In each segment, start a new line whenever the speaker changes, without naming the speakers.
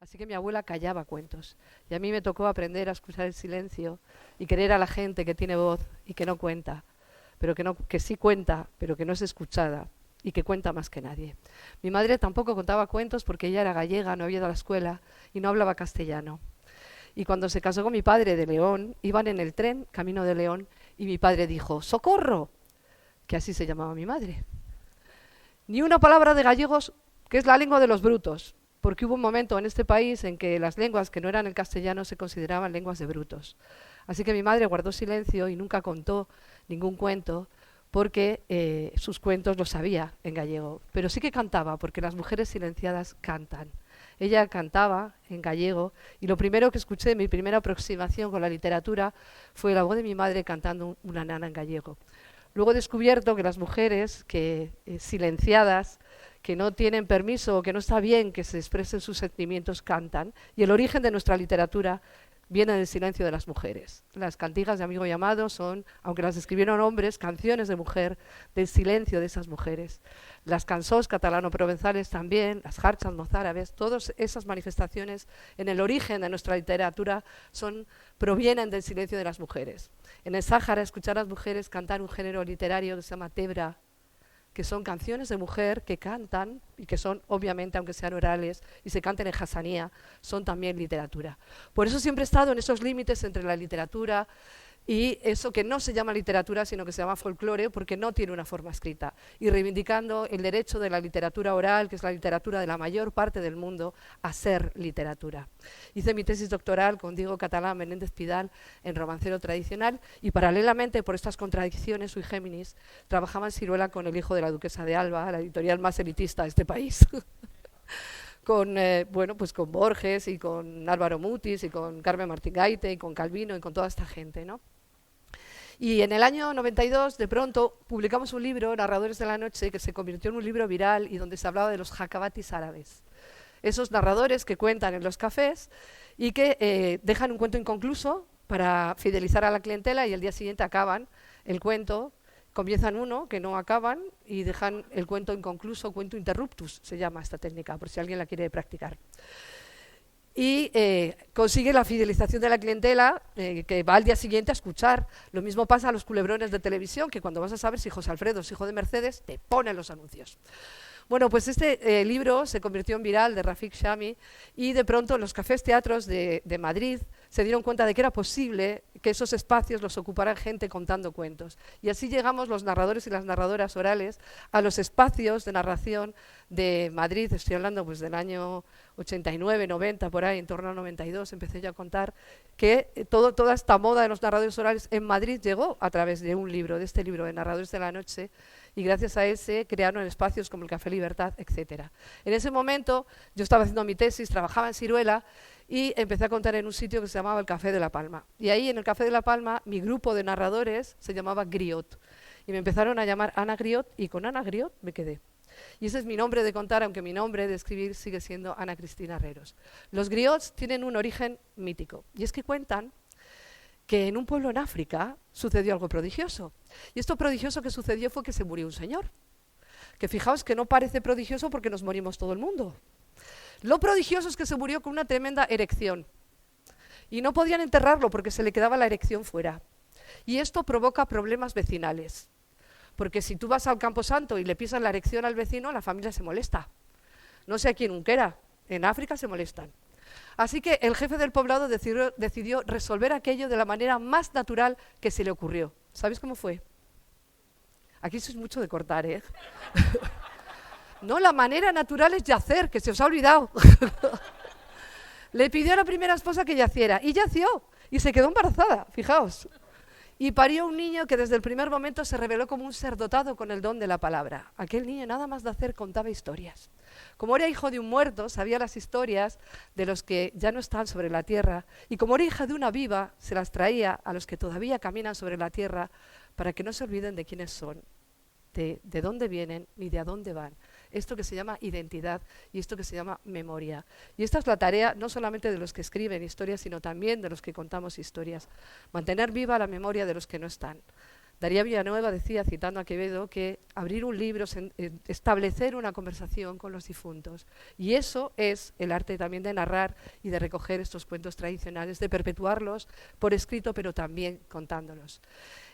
Así que mi abuela callaba cuentos. Y a mí me tocó aprender a escuchar el silencio y querer a la gente que tiene voz y que no cuenta, pero que, no, que sí cuenta, pero que no es escuchada y que cuenta más que nadie. Mi madre tampoco contaba cuentos porque ella era gallega, no había ido a la escuela y no hablaba castellano. Y cuando se casó con mi padre de León, iban en el tren camino de León y mi padre dijo, ¡socorro! Que así se llamaba mi madre. Ni una palabra de gallegos, que es la lengua de los brutos, porque hubo un momento en este país en que las lenguas que no eran el castellano se consideraban lenguas de brutos. Así que mi madre guardó silencio y nunca contó ningún cuento porque sus cuentos los sabía en gallego, pero sí que cantaba, porque las mujeres silenciadas cantan. Ella cantaba en gallego y lo primero que escuché, mi primera aproximación con la literatura, fue la voz de mi madre cantando una nana en gallego. Luego he descubierto que las mujeres que silenciadas, que no tienen permiso o que no está bien que se expresen sus sentimientos, cantan. Y el origen de nuestra literatura viene del silencio de las mujeres. Las cantigas de Amigo y Amado son, aunque las escribieron hombres, canciones de mujer, del silencio de esas mujeres. Las cançons catalano-provenzales también, las jarchas mozárabes, todas esas manifestaciones en el origen de nuestra literatura provienen del silencio de las mujeres. En el Sáhara, escuchar a las mujeres cantar un género literario que se llama tebra, que son canciones de mujer que cantan y que son, obviamente, aunque sean orales y se canten en hasanía, son también literatura. Por eso siempre he estado en esos límites entre la literatura y eso que no se llama literatura, sino que se llama folclore, porque no tiene una forma escrita, y reivindicando el derecho de la literatura oral, que es la literatura de la mayor parte del mundo, a ser literatura. Hice mi tesis doctoral con Diego Catalán Menéndez Pidal en romancero tradicional, y paralelamente, por estas contradicciones, sui géminis, trabajaba en Siruela con El hijo de la duquesa de Alba, la editorial más elitista de este país. Con, pues con Borges y con Álvaro Mutis y con Carmen Martín Gaite y con Calvino y con toda esta gente, ¿no? Y en el año 92, de pronto, publicamos un libro, Narradores de la Noche, que se convirtió en un libro viral y donde se hablaba de los jacabatis árabes. Esos narradores que cuentan en los cafés y que dejan un cuento inconcluso para fidelizar a la clientela y el día siguiente acaban el cuento, comienzan uno que no acaban y dejan el cuento inconcluso, cuento interruptus, se llama esta técnica, por si alguien la quiere practicar. Y consigue la fidelización de la clientela que va al día siguiente a escuchar. Lo mismo pasa a los culebrones de televisión, que cuando vas a saber si José Alfredo es hijo de Mercedes, te ponen los anuncios. Bueno, pues este libro se convirtió en viral, de Rafik Shami, y de pronto en los cafés teatros de Madrid se dieron cuenta de que era posible que esos espacios los ocuparan gente contando cuentos. Y así llegamos los narradores y las narradoras orales a los espacios de narración de Madrid. Estoy hablando pues del año 89, 90, por ahí, en torno al 92, empecé yo a contar que toda esta moda de los narradores orales en Madrid llegó a través de un libro, de este libro de Narradores de la Noche, y gracias a ese crearon espacios como el Café Libertad, etc. En ese momento yo estaba haciendo mi tesis, trabajaba en Siruela y empecé a contar en un sitio que se llamaba el Café de la Palma. Y ahí en el Café de la Palma mi grupo de narradores se llamaba Griot. Y me empezaron a llamar Ana Griot y con Ana Griot me quedé. Y ese es mi nombre de contar, aunque mi nombre de escribir sigue siendo Ana Cristina Herreros. Los griots tienen un origen mítico y es que cuentan que en un pueblo en África sucedió algo prodigioso. Y esto prodigioso que sucedió fue que se murió un señor. Que fijaos que no parece prodigioso porque nos morimos todo el mundo. Lo prodigioso es que se murió con una tremenda erección. Y no podían enterrarlo porque se le quedaba la erección fuera. Y esto provoca problemas vecinales. Porque si tú vas al Camposanto y le pisas la erección al vecino, la familia se molesta. No sé aquí en Unquera, en África se molestan. Así que el jefe del poblado decidió resolver aquello de la manera más natural que se le ocurrió. ¿Sabéis cómo fue? Aquí sois mucho de cortar, ¿eh? No, la manera natural es yacer, que se os ha olvidado. Le pidió a la primera esposa que yaciera, y yació, y se quedó embarazada, fijaos. Y parió un niño que desde el primer momento se reveló como un ser dotado con el don de la palabra. Aquel niño, nada más de hacer, contaba historias. Como era hijo de un muerto, sabía las historias de los que ya no están sobre la tierra, y como era hija de una viva, se las traía a los que todavía caminan sobre la tierra para que no se olviden de quiénes son, de dónde vienen ni de a dónde van. Esto que se llama identidad y esto que se llama memoria. Y esta es la tarea no solamente de los que escriben historias, sino también de los que contamos historias. Mantener viva la memoria de los que no están. Daría Villanueva decía, citando a Quevedo, que abrir un libro es establecer una conversación con los difuntos. Y eso es el arte también de narrar y de recoger estos cuentos tradicionales, de perpetuarlos por escrito, pero también contándolos.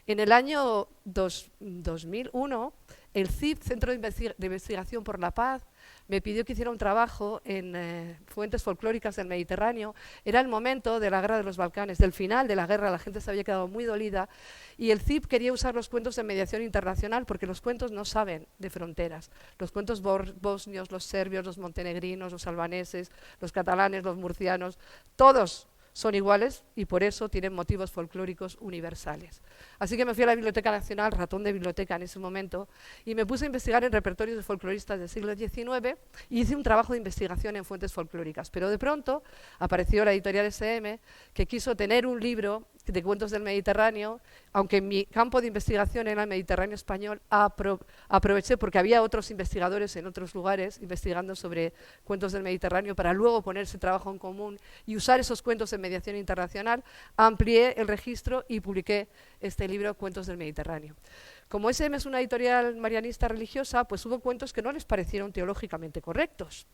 En el año 2001, el CIP, Centro de Investigación por la Paz, me pidió que hiciera un trabajo en fuentes folclóricas del Mediterráneo. Era el momento de la guerra de los Balcanes, del final de la guerra, la gente se había quedado muy dolida, y el CIP quería usar los cuentos de mediación internacional porque los cuentos no saben de fronteras. Los cuentos bosnios, los serbios, los montenegrinos, los albaneses, los catalanes, los murcianos, todos son iguales y por eso tienen motivos folclóricos universales. Así que me fui a la Biblioteca Nacional, ratón de biblioteca en ese momento, y me puse a investigar en repertorios de folcloristas del siglo XIX y hice un trabajo de investigación en fuentes folclóricas. Pero de pronto apareció la editorial SM, que quiso tener un libro de cuentos del Mediterráneo, aunque mi campo de investigación era el Mediterráneo español, aproveché porque había otros investigadores en otros lugares investigando sobre cuentos del Mediterráneo para luego poner ese trabajo en común y usar esos cuentos en mediación internacional, amplié el registro y publiqué este libro, Cuentos del Mediterráneo. Como SM es una editorial marianista religiosa, pues hubo cuentos que no les parecieron teológicamente correctos.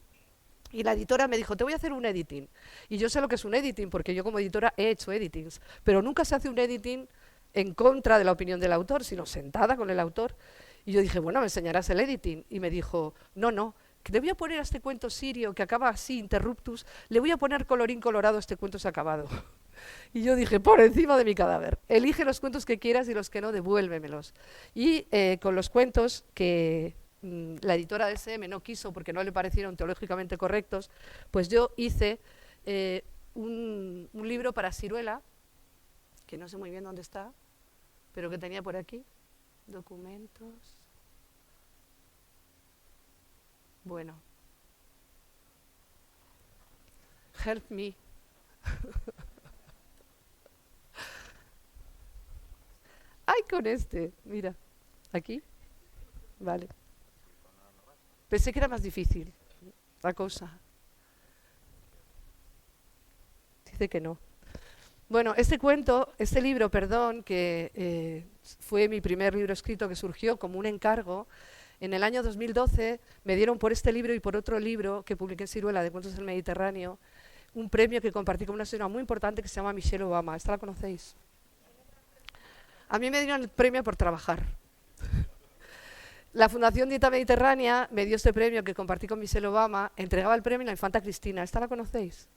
Y la editora me dijo, te voy a hacer un editing. Y yo sé lo que es un editing, porque yo como editora he hecho editings, pero nunca se hace un editing en contra de la opinión del autor, sino sentada con el autor. Y yo dije, bueno, me enseñarás el editing. Y me dijo, no, que le voy a poner a este cuento sirio que acaba así, interruptus, le voy a poner colorín colorado, este cuento se ha acabado. Y yo dije, por encima de mi cadáver, elige los cuentos que quieras y los que no, devuélvemelos. Y con los cuentos que la editora de SM no quiso porque no le parecieron teológicamente correctos, pues yo hice un libro para Siruela, que no sé muy bien dónde está, pero que tenía por aquí, documentos. Bueno, help me. ¡Ay, con este! Mira, aquí, vale. Pensé que era más difícil la cosa. Dice que no. Bueno, este libro, que fue mi primer libro escrito que surgió como un encargo, en el año 2012 me dieron por este libro y por otro libro que publiqué en Siruela, de Cuentos del Mediterráneo, un premio que compartí con una señora muy importante que se llama Michelle Obama. ¿Esta la conocéis? A mí me dieron el premio por trabajar. La Fundación Dieta Mediterránea me dio este premio que compartí con Michelle Obama, entregaba el premio a la infanta Cristina. ¿Esta la conocéis?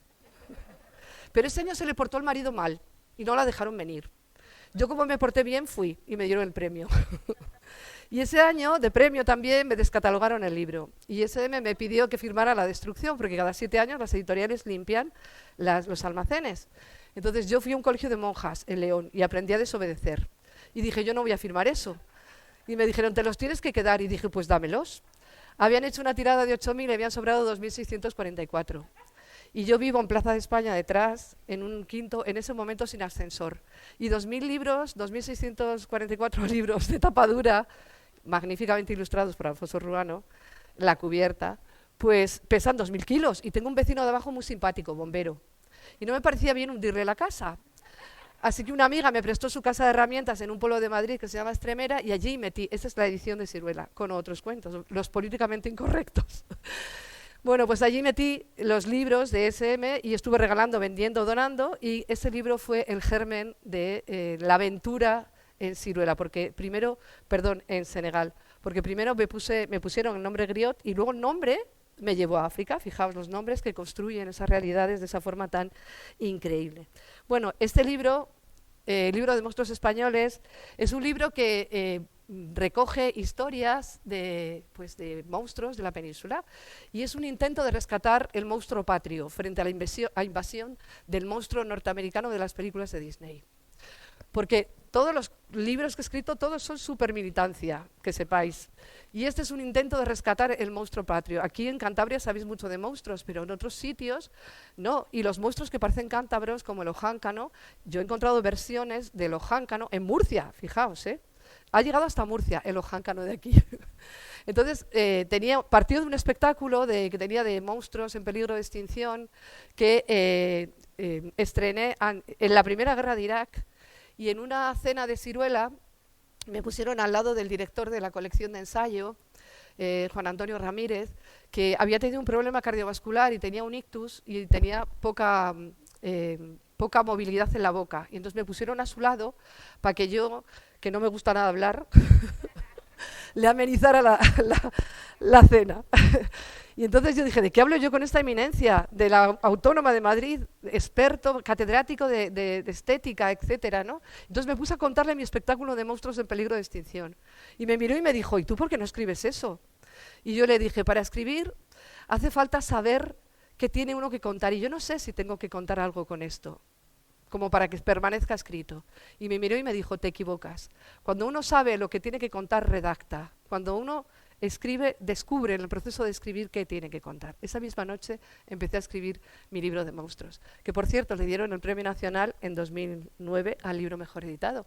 Pero ese año se le portó el marido mal y no la dejaron venir. Yo, como me porté bien, fui y me dieron el premio. Y ese año, de premio también, me descatalogaron el libro. Y SM me pidió que firmara la destrucción, porque cada 7 años las editoriales limpian los almacenes. Entonces yo fui a un colegio de monjas en León y aprendí a desobedecer. Y dije, yo no voy a firmar eso. Y me dijeron, te los tienes que quedar. Y dije, pues dámelos. Habían hecho una tirada de 8.000 y habían sobrado 2.644. Y yo vivo en Plaza de España detrás, en un quinto, en ese momento sin ascensor. Y 2.000 libros, 2.644 libros de tapa dura, magníficamente ilustrados por Alfonso Ruano, la cubierta, pues pesan 2.000 kilos. Y tengo un vecino de abajo muy simpático, bombero. Y no me parecía bien hundirle la casa. Así que una amiga me prestó su casa de herramientas en un pueblo de Madrid que se llama Extremera y allí metí, esta es la edición de Siruela, con otros cuentos, los políticamente incorrectos. Bueno, pues allí metí los libros de SM y estuve regalando, vendiendo, donando, y ese libro fue el germen de la aventura en Siruela, en Senegal, porque primero me pusieron el nombre Griot y luego el nombre me llevó a África. Fijaos los nombres que construyen esas realidades de esa forma tan increíble. Bueno, este libro, el libro de monstruos españoles, es un libro que recoge historias de monstruos de la península y es un intento de rescatar el monstruo patrio frente a la invasión del monstruo norteamericano de las películas de Disney. Porque todos los libros que he escrito, todos son supermilitancia, que sepáis. Y este es un intento de rescatar el monstruo patrio. Aquí en Cantabria sabéis mucho de monstruos, pero en otros sitios no. Y los monstruos que parecen cántabros, como el ojáncano, yo he encontrado versiones del ojáncano en Murcia, fijaos, ha llegado hasta Murcia el ojáncano de aquí. Entonces, partió de un espectáculo que tenía de monstruos en peligro de extinción que estrené en la Primera Guerra de Irak. Y en una cena de Siruela me pusieron al lado del director de la colección de ensayo, Juan Antonio Ramírez, que había tenido un problema cardiovascular y tenía un ictus y tenía poca movilidad en la boca. Y entonces me pusieron a su lado para que yo, que no me gusta nada hablar, le amenizara la cena. Y entonces yo dije, ¿de qué hablo yo con esta eminencia? De la Autónoma de Madrid, experto, catedrático de estética, etcétera, ¿no? Entonces me puse a contarle mi espectáculo de monstruos en peligro de extinción. Y me miró y me dijo, ¿y tú por qué no escribes eso? Y yo le dije, para escribir hace falta saber qué tiene uno que contar. Y yo no sé si tengo que contar algo con esto, como para que permanezca escrito. Y me miró y me dijo, te equivocas. Cuando uno sabe lo que tiene que contar, redacta. Cuando uno escribe, descubre en el proceso de escribir qué tiene que contar. Esa misma noche empecé a escribir mi libro de monstruos, que por cierto le dieron el Premio Nacional en 2009 al libro mejor editado.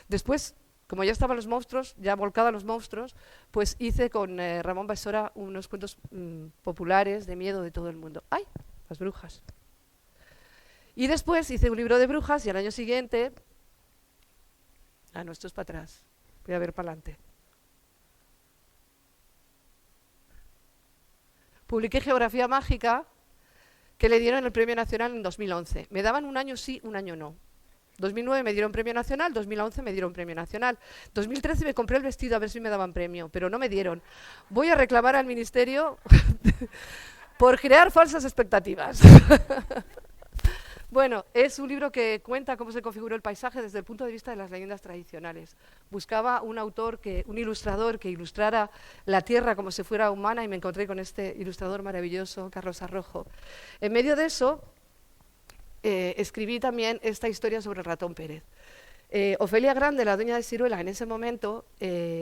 Después, como ya estaban los monstruos, ya volcada a los monstruos, pues hice con Ramón Basora unos cuentos populares de miedo de todo el mundo. ¡Ay! Las brujas. Y después hice un libro de brujas y al año siguiente... Ah, no, esto es para atrás. Voy a ver para adelante. Publiqué Geografía Mágica, que le dieron el Premio Nacional en 2011. Me daban un año sí, un año no. 2009 me dieron Premio Nacional, 2011 me dieron Premio Nacional. 2013 me compré el vestido a ver si me daban premio, pero no me dieron. Voy a reclamar al Ministerio por crear falsas expectativas. Bueno, es un libro que cuenta cómo se configuró el paisaje desde el punto de vista de las leyendas tradicionales. Buscaba un ilustrador que ilustrara la tierra como si fuera humana y me encontré con este ilustrador maravilloso, Carlos Arrojo. En medio de eso, escribí también esta historia sobre el ratón Pérez. Ofelia Grande, la dueña de Ciruela, en ese momento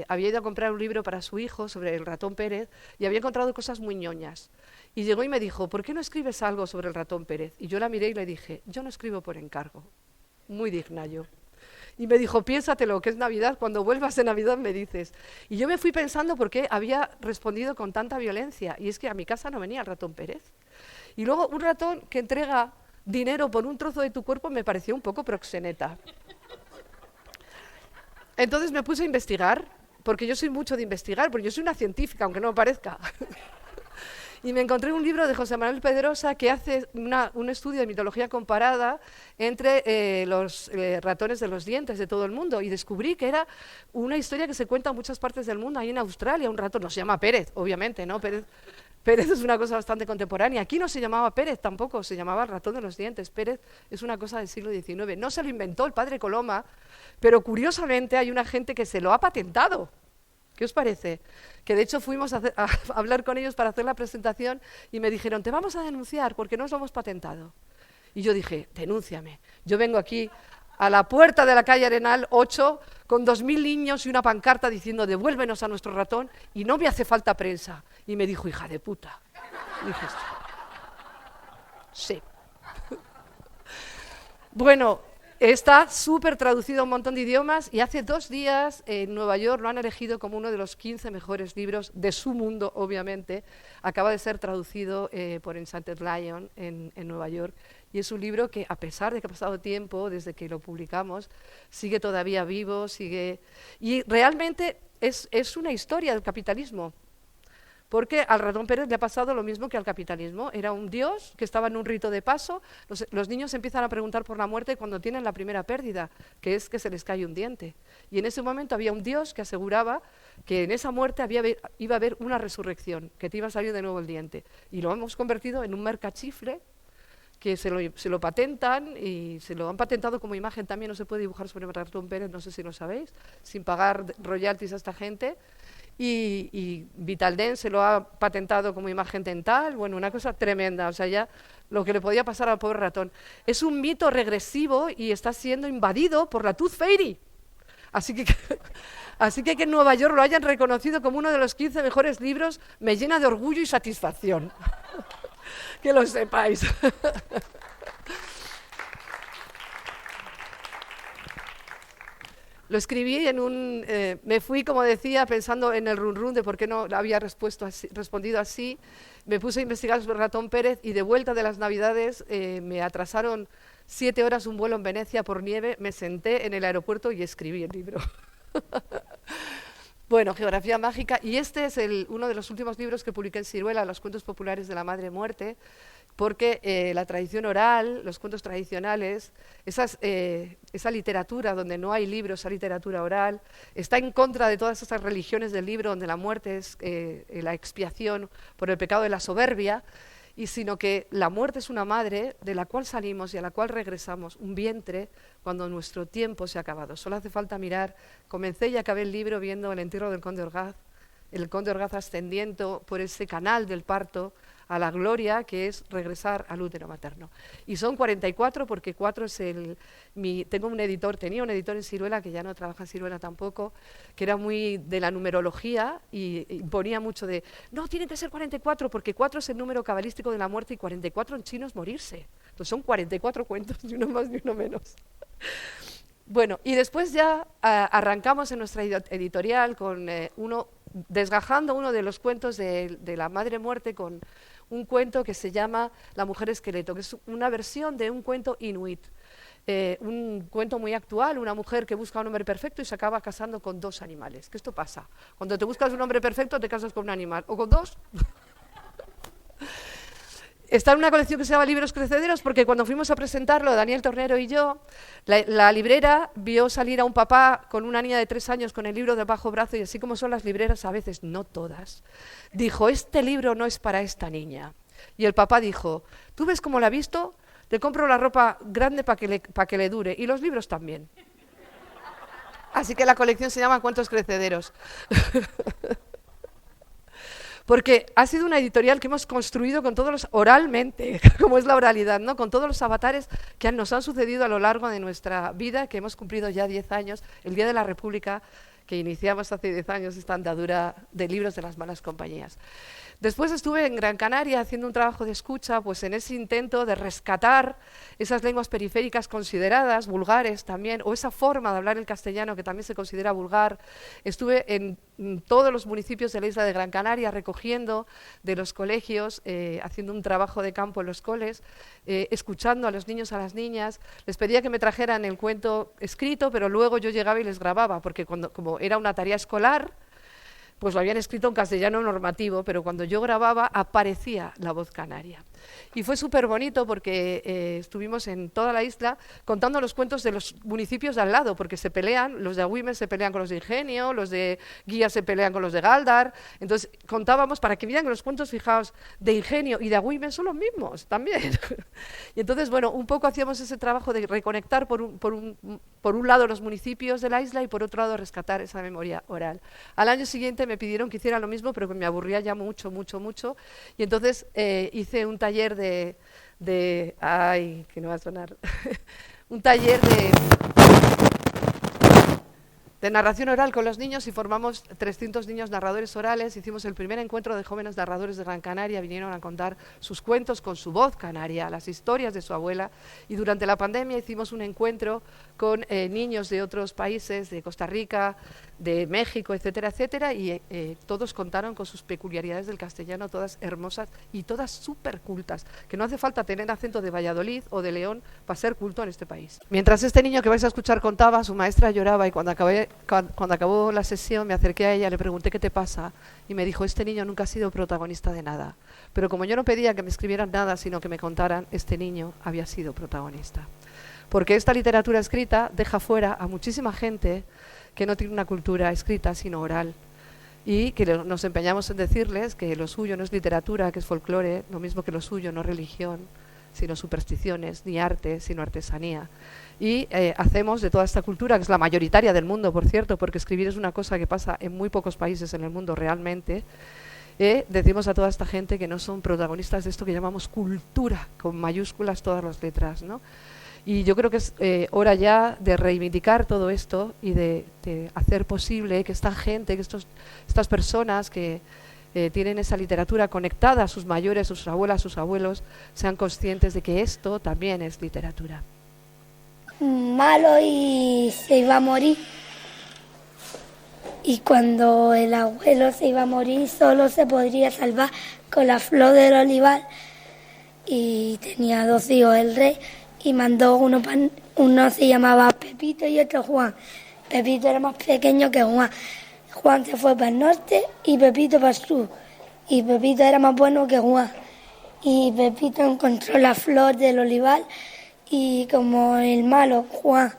había ido a comprar un libro para su hijo sobre el ratón Pérez y había encontrado cosas muy ñoñas. Y llegó y me dijo, ¿por qué no escribes algo sobre el ratón Pérez? Y yo la miré y le dije, yo no escribo por encargo. Muy digna yo. Y me dijo, piénsatelo, que es Navidad, cuando vuelvas de Navidad me dices. Y yo me fui pensando por qué había respondido con tanta violencia. Y es que a mi casa no venía el ratón Pérez. Y luego un ratón que entrega dinero por un trozo de tu cuerpo me pareció un poco proxeneta. Entonces me puse a investigar, porque yo soy mucho de investigar, porque yo soy una científica, aunque no me parezca. Y me encontré un libro de José Manuel Pedrosa que hace un estudio de mitología comparada entre los ratones de los dientes de todo el mundo y descubrí que era una historia que se cuenta en muchas partes del mundo. Ahí en Australia un ratón, no se llama Pérez, obviamente, ¿no? Pérez es una cosa bastante contemporánea. Aquí no se llamaba Pérez tampoco, se llamaba el ratón de los dientes. Pérez es una cosa del siglo XIX. No se lo inventó el padre Coloma, pero curiosamente hay una gente que se lo ha patentado. ¿Qué os parece? Que de hecho fuimos a hablar con ellos para hacer la presentación y me dijeron, te vamos a denunciar porque no os lo hemos patentado. Y yo dije, denúnciame. Yo vengo aquí a la puerta de la calle Arenal 8 con 2000 niños y una pancarta diciendo, devuélvenos a nuestro ratón y no me hace falta prensa. Y me dijo, hija de puta. Y dije, sí. Bueno, está súper traducido a un montón de idiomas y hace 2 días en Nueva York lo han elegido como uno de los 15 mejores libros de su mundo, obviamente. Acaba de ser traducido por Enchanted Lion en Nueva York y es un libro que, a pesar de que ha pasado tiempo desde que lo publicamos, sigue todavía vivo, y realmente es una historia del capitalismo. Porque al ratón Pérez le ha pasado lo mismo que al capitalismo. Era un dios que estaba en un rito de paso. Los niños empiezan a preguntar por la muerte cuando tienen la primera pérdida, que es que se les cae un diente. Y en ese momento había un dios que aseguraba que en esa muerte iba a haber una resurrección, que te iba a salir de nuevo el diente. Y lo hemos convertido en un mercachifle que se lo patentan y se lo han patentado como imagen también. No se puede dibujar sobre el ratón Pérez, no sé si lo sabéis, sin pagar royalties a esta gente. Y Vitaldent se lo ha patentado como imagen dental, bueno, una cosa tremenda, o sea, ya lo que le podía pasar al pobre ratón. Es un mito regresivo y está siendo invadido por la Tooth Fairy. Así que en Nueva York lo hayan reconocido como uno de los 15 mejores libros me llena de orgullo y satisfacción. Que lo sepáis. Lo escribí me fui, como decía, pensando en el run run de por qué no había respondido así. Me puse a investigar sobre el ratón Pérez y de vuelta de las Navidades me atrasaron 7 horas un vuelo en Venecia por nieve, me senté en el aeropuerto y escribí el libro. Bueno, Geografía Mágica, y este es uno de los últimos libros que publiqué en Siruela, Los cuentos populares de la Madre Muerte, porque la tradición oral, los cuentos tradicionales, esa literatura donde no hay libros, esa literatura oral, está en contra de todas esas religiones del libro donde la muerte es la expiación por el pecado de la soberbia, y sino que la muerte es una madre de la cual salimos y a la cual regresamos, un vientre cuando nuestro tiempo se ha acabado. Solo hace falta mirar, comencé y acabé el libro viendo el entierro del conde Orgaz, el conde Orgaz ascendiendo por ese canal del parto a la gloria, que es regresar al útero materno. Y son 44 porque 4 es tenía un editor en Siruela, que ya no trabaja en Siruela tampoco, que era muy de la numerología y imponía mucho de, no, tienen que ser 44 porque 4 es el número cabalístico de la muerte y 44 en chino es morirse. Entonces son 44 cuentos, ni uno más ni uno menos. Bueno, y después ya arrancamos en nuestra editorial con desgajando uno de los cuentos de la Madre Muerte con un cuento que se llama La mujer esqueleto, que es una versión de un cuento inuit, un cuento muy actual, una mujer que busca un hombre perfecto y se acaba casando con 2 animales. ¿Qué esto pasa? Cuando te buscas un hombre perfecto te casas con un animal, o con 2. Está en una colección que se llama Libros Crecederos porque cuando fuimos a presentarlo, Daniel Tornero y yo, la librera vio salir a un papá con una niña de 3 años con el libro debajo brazo y así como son las libreras a veces, no todas, dijo, este libro no es para esta niña. Y el papá dijo, ¿tú ves cómo la ha visto? Le compro la ropa grande para que le dure y los libros también. Así que la colección se llama Cuentos Crecederos. Porque ha sido una editorial que hemos construido con todos oralmente, como es la oralidad, ¿no? Con todos los avatares que nos han sucedido a lo largo de nuestra vida, que hemos cumplido ya 10 años, el Día de la República, que iniciamos hace 10 años esta andadura de libros de las malas compañías. Después estuve en Gran Canaria haciendo un trabajo de escucha, pues en ese intento de rescatar esas lenguas periféricas consideradas vulgares también, o esa forma de hablar el castellano que también se considera vulgar. Estuve en todos los municipios de la isla de Gran Canaria recogiendo de los colegios, haciendo un trabajo de campo en los coles, escuchando a los niños, a las niñas. Les pedía que me trajeran el cuento escrito, pero luego yo llegaba y les grababa, porque como era una tarea escolar, pues lo habían escrito en castellano normativo, pero cuando yo grababa aparecía la voz canaria. Y fue súper bonito porque estuvimos en toda la isla contando los cuentos de los municipios de al lado, porque se pelean, los de Agüimes se pelean con los de Ingenio, los de Guía se pelean con los de Galdar, entonces contábamos para que vieran que los cuentos, fijaos, de Ingenio y de Agüimes son los mismos también. Y entonces, bueno, un poco hacíamos ese trabajo de reconectar por un lado los municipios de la isla y por otro lado rescatar esa memoria oral. Al año siguiente me pidieron que hiciera lo mismo, pero que me aburría ya mucho, y entonces hice un taller ay, que no va a sonar, un taller de narración oral con los niños y formamos 300 niños narradores orales. Hicimos el primer encuentro de jóvenes narradores de Gran Canaria, vinieron a contar sus cuentos con su voz canaria, las historias de su abuela, y durante la pandemia hicimos un encuentro con niños de otros países, de Costa Rica, de México, etcétera, etcétera, y todos contaron con sus peculiaridades del castellano, todas hermosas y todas súper cultas, que no hace falta tener acento de Valladolid o de León para ser culto en este país. Mientras este niño que vais a escuchar contaba, su maestra lloraba y cuando acabó la sesión me acerqué a ella, le pregunté qué te pasa y me dijo, este niño nunca ha sido protagonista de nada, pero como yo no pedía que me escribieran nada, sino que me contaran, este niño había sido protagonista. Porque esta literatura escrita deja fuera a muchísima gente que no tiene una cultura escrita sino oral y que nos empeñamos en decirles que lo suyo no es literatura, que es folclore, lo mismo que lo suyo no es religión, sino supersticiones, ni arte, sino artesanía. Y hacemos de toda esta cultura, que es la mayoritaria del mundo, por cierto, porque escribir es una cosa que pasa en muy pocos países en el mundo realmente, decimos a toda esta gente que no son protagonistas de esto que llamamos cultura, con mayúsculas todas las letras, ¿no? Y yo creo que es hora ya de reivindicar todo esto y de hacer posible que esta gente, que estas personas que tienen esa literatura conectada a sus mayores, sus abuelas, sus abuelos, sean conscientes de que esto también es literatura.
Malo y se iba a morir. Y cuando el abuelo se iba a morir, solo se podría salvar con la flor del olivar. Y tenía 2 hijos el rey y mandó uno se llamaba Pepito y otro Juan. Pepito era más pequeño que Juan. Juan se fue para el norte y Pepito para el sur. Y Pepito era más bueno que Juan. Y Pepito encontró la flor del olivar y como el malo Juan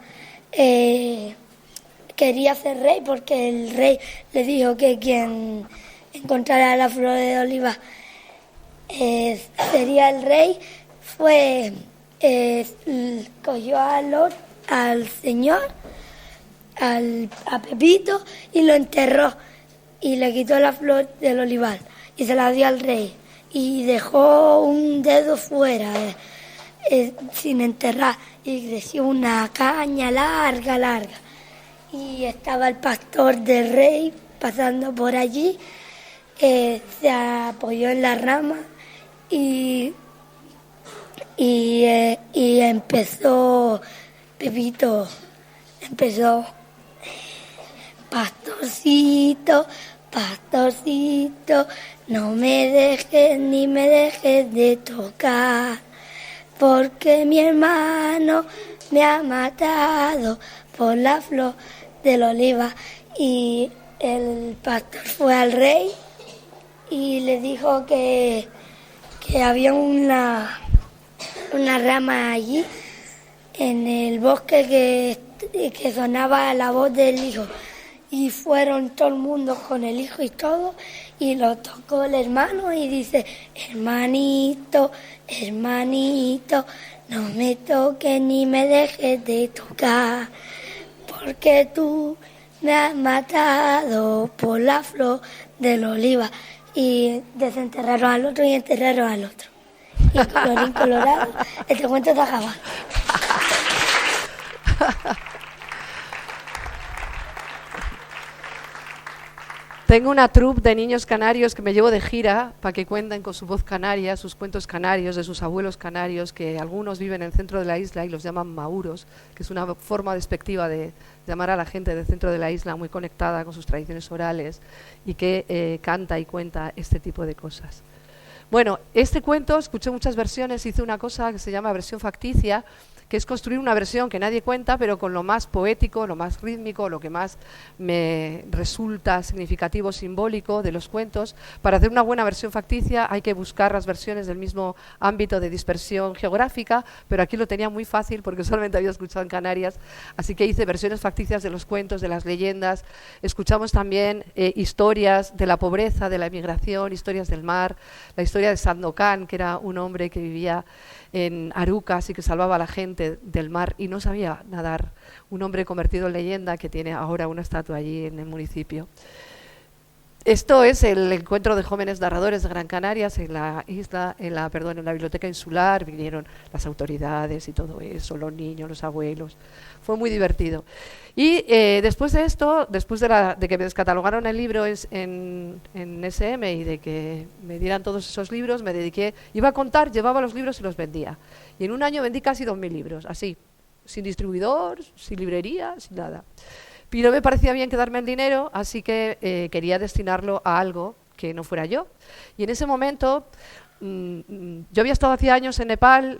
quería ser rey porque el rey le dijo que quien encontrara la flor del olivar sería el rey, cogió al señor, a Pepito, y lo enterró y le quitó la flor del olivar y se la dio al rey y dejó un dedo fuera sin enterrar y creció una caña larga y estaba el pastor del rey pasando por allí, se apoyó en la rama y Pepito empezó: pastorcito, pastorcito, no me dejes ni me dejes de tocar, porque mi hermano me ha matado por la flor del olivar. Y el pastor fue al rey y le dijo que había una rama allí en el bosque que sonaba la voz del hijo. Y fueron todo el mundo con el hijo y todo, y lo tocó el hermano y dice: hermanito, hermanito, no me toques ni me dejes de tocar, porque tú me has matado por la flor del olivar. Y desenterraron al otro y enterraron al otro. Y colorín colorado, este cuento está acabado.
Tengo una troupe de niños canarios que me llevo de gira para que cuenten con su voz canaria, sus cuentos canarios, de sus abuelos canarios, que algunos viven en el centro de la isla y los llaman mauros, que es una forma despectiva de llamar a la gente del centro de la isla, muy conectada con sus tradiciones orales y que canta y cuenta este tipo de cosas. Bueno, este cuento, escuché muchas versiones, hice una cosa que se llama versión facticia, que es construir una versión que nadie cuenta, pero con lo más poético, lo más rítmico, lo que más me resulta significativo, simbólico de los cuentos. Para hacer una buena versión facticia hay que buscar las versiones del mismo ámbito de dispersión geográfica, pero aquí lo tenía muy fácil porque solamente había escuchado en Canarias, así que hice versiones facticias de los cuentos, de las leyendas. Escuchamos también historias de la pobreza, de la emigración, historias del mar, la historia de Sandokan, que era un hombre que vivía en Arucas y que salvaba a la gente del mar y no sabía nadar, un hombre convertido en leyenda que tiene ahora una estatua allí en el municipio. Esto es el encuentro de jóvenes narradores de Gran Canarias en la isla, en la biblioteca insular. Vinieron las autoridades y todo eso, los niños, los abuelos. Fue muy divertido. Y después de esto, después de que me descatalogaron el libro en SM y de que me dieran todos esos libros, me dediqué, iba a contar, llevaba los libros y los vendía. Y en un año vendí casi 2000 libros, así, sin distribuidor, sin librería, sin nada. Y no me parecía bien quedarme el dinero, así que quería destinarlo a algo que no fuera yo. Y en ese momento, yo había estado hacía años en Nepal,